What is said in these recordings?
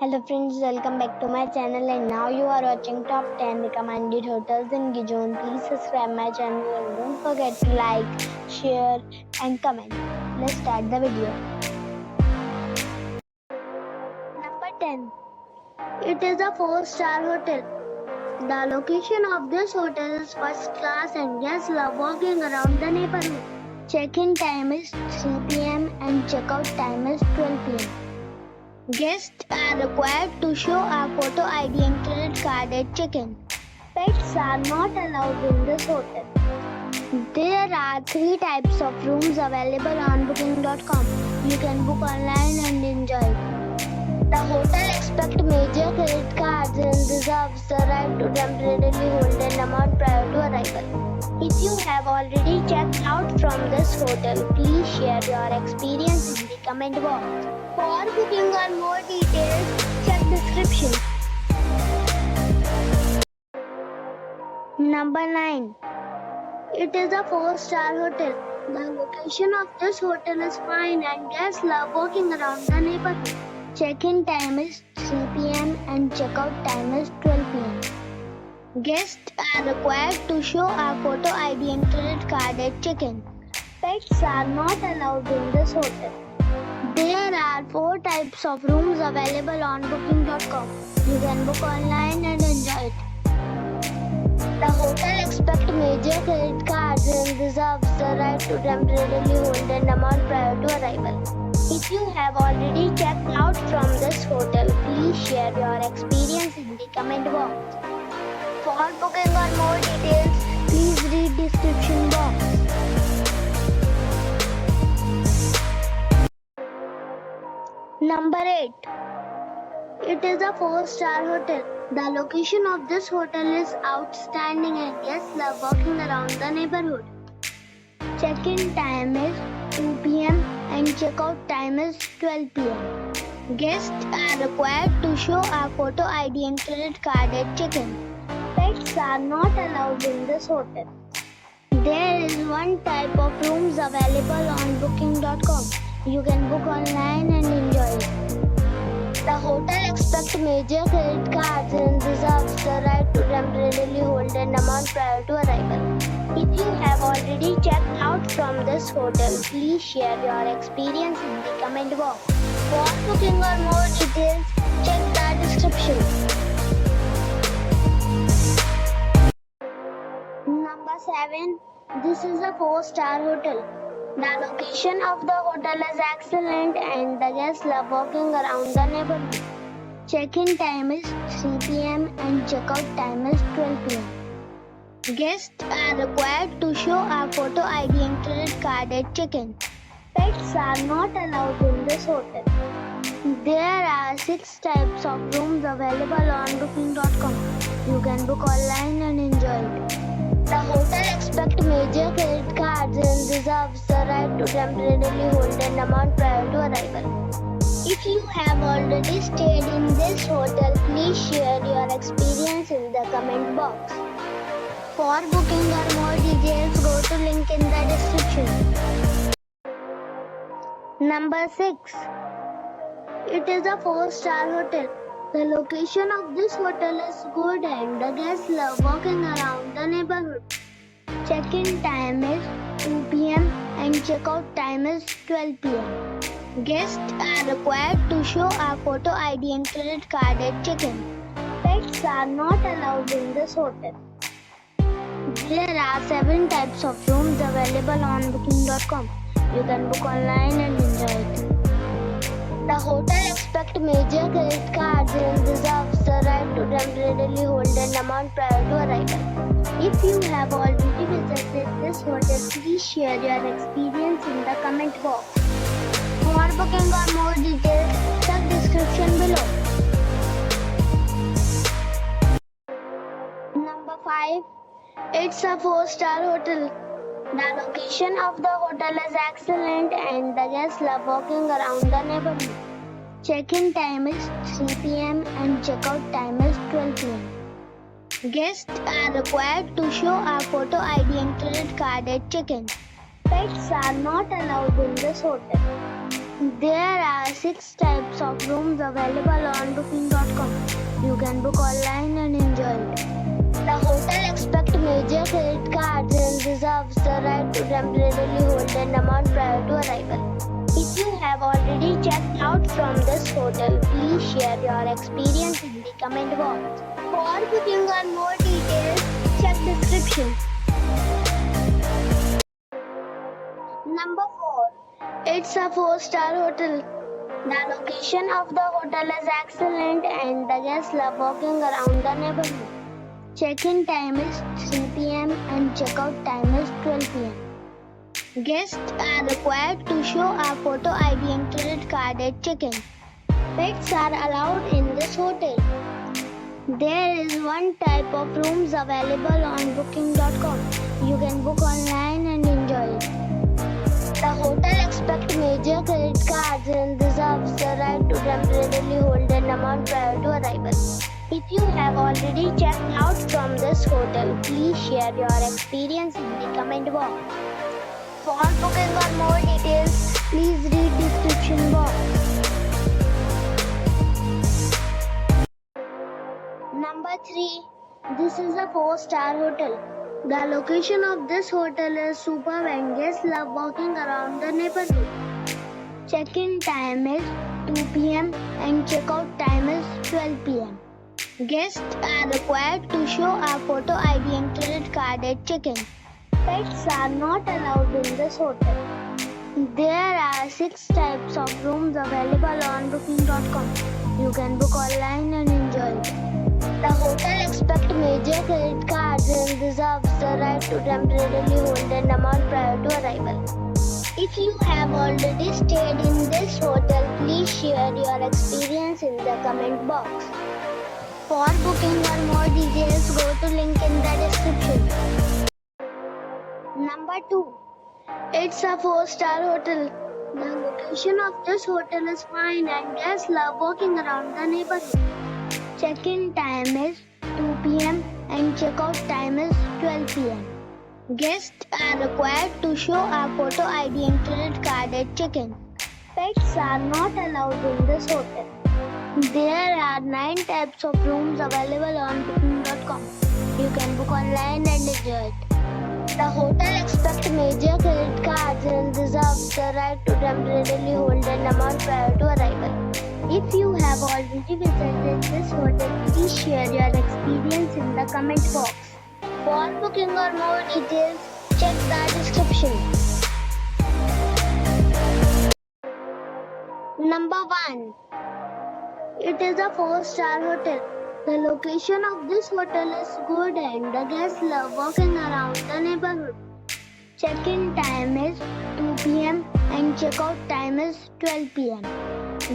Hello friends, welcome back to my channel and now you are watching top 10 recommended hotels in Gijón. Please subscribe my channel and don't forget to like, share and comment. Let's start the video. Number 10. It is a 4-star hotel. The location of this hotel is first class and guests love walking around the neighborhood. Check-in time is 3 p.m. and check-out time is 12 p.m. Guests are required to show a photo ID and credit card at check-in. Pets are not allowed in this hotel. There are 3 types of rooms available on booking.com. You can book online and enjoy it. The hotel expects major credit cards and reserves the right to temporarily hold an amount prior to arrival. If you have already checked out from this hotel, please share your experience in the comment box. For booking or more details, check description. Number 9. It is a 4-star hotel. The location of this hotel is fine and guests love walking around the neighborhood. Check-in time is 3 p.m. and check-out time is 12 p.m. Guests are required to show a photo ID and credit card at check-in. Pets are not allowed in this hotel. There are 4 types of rooms available on booking.com. You can book online and enjoy it. The hotel expects major credit cards and reserves the right to temporarily hold an amount prior to arrival. If you have already checked out from this hotel, please share your experience in the comment box. For booking or more details, please read description box. Number 8. It is a 4-star hotel. The location of this hotel is outstanding and guests love walking around the neighborhood. Check-in time is 2 p.m. and check-out time is 12 p.m. Guests are required to show a photo ID and credit card at check-in. Pets are not allowed in this hotel. There is 1 type of rooms available on booking.com. You can book online and enjoy it. The hotel expects major credit cards and reserves the right to temporarily hold an amount prior to arrival. If you have already checked out from this hotel, please share your experience in the comment box. For booking or more details, check the description. Number 7. This is a 4-star hotel. The location of the hotel is excellent and the guests love walking around the neighborhood. Check-in time is 3 p.m. and check-out time is 12 p.m. Guests are required to show a photo ID and credit card at check-in. Pets are not allowed in this hotel. There are 6 types of rooms available on booking.com. You can book online and enjoy it. The hotel expects major credit cards and reserves the right to temporarily hold an amount prior to arrival. If you have already stayed in this hotel, please share your experience in the comment box. For booking or more details, go to link in the description. Number 6. It is a 4-star hotel. The location of this hotel is good and the guests love walking around the neighborhood. Check-in time is 2 p.m. and check-out time is 12 p.m. Guests are required to show a photo ID and credit card at check-in. Pets are not allowed in this hotel. There are 7 types of rooms available on booking.com. You can book online and enjoy it. The hotel expects major credit cards and reserves the right to temporarily hold an amount prior to arrival. If you have already visited this hotel, please share your experience in the comment box. For booking or more details, check description below. Number 5. It's a 4-star hotel. The location of the hotel is excellent and the guests love walking around the neighborhood. Check-in time is 3 p.m. and check-out time is 12 p.m. Guests are required to show a photo ID and credit card at check-in. Pets are not allowed in this hotel. There are 6 types of rooms available on booking.com. You can book online and enjoy it. The hotel expects major credit cards and reserves the right to temporarily hold an amount prior to arrival. If you have already checked out from this hotel, please share your experience in the comment box. For booking or more details, check description. Number 4. It's a 4-star hotel. The location of the hotel is excellent and the guests love walking around the neighborhood. Check-in time is 3 p.m. and check-out time is 12 p.m. Guests are required to show a photo ID and credit card at check-in. Pets are allowed in this hotel. There is one type of rooms available on booking.com. You can book online and enjoy it. The hotel expects major credit cards and reserves the right to temporarily hold an amount prior to arrival. If you have already checked out from this hotel, please share your experience in the comment box. For booking or more details, please read description box. Number 3. This is a 4-star hotel. The location of this hotel is superb and guests love walking around the neighborhood. Check-in time is 2 p.m. and check-out time is 12 p.m. Guests are required to show a photo ID and credit card at check-in. Pets are not allowed in this hotel. There are 6 types of rooms available on booking.com. You can book online and enjoy it. The hotel expects major credit cards and reserves the right to temporarily hold an amount prior to arrival. If you have already stayed in this hotel, please share your experience in the comment box. For booking or more details, go to link in the description. Number 2. It's a 4-star hotel. The location of this hotel is fine and guests love walking around the neighborhood. Check-in time is 2 p.m. and check-out time is 12 p.m. Guests are required to show a photo ID and credit card at check-in. Pets are not allowed in this hotel. There are 9 types of rooms available on booking.com. You can book online and enjoy it. The hotel expects major credit cards and reserves the right to temporarily hold an amount prior to arrival. If you have already visited this hotel, please share your experience in the comment box. For booking or more details, check the description. Number 1. It is a 4-star hotel. The location of this hotel is good and the guests love walking around the neighborhood. Check-in time is 2 p.m. and check-out time is 12 p.m.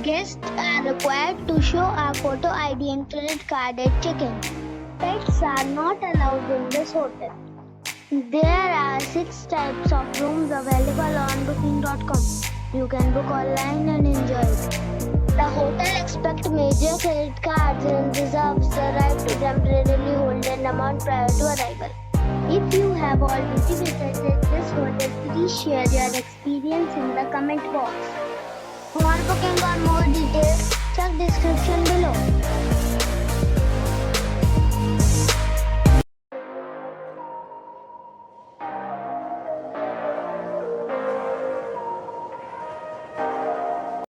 Guests are required to show a photo ID and credit card at check-in. Pets are not allowed in this hotel. There are 6 types of rooms available on booking.com. You can book online and enjoy it. The hotel expects major credit cards and reserves the right to temporarily hold an amount prior to arrival. If you have already visited this hotel, please share your experience in the comment box. For booking or more details, check description below.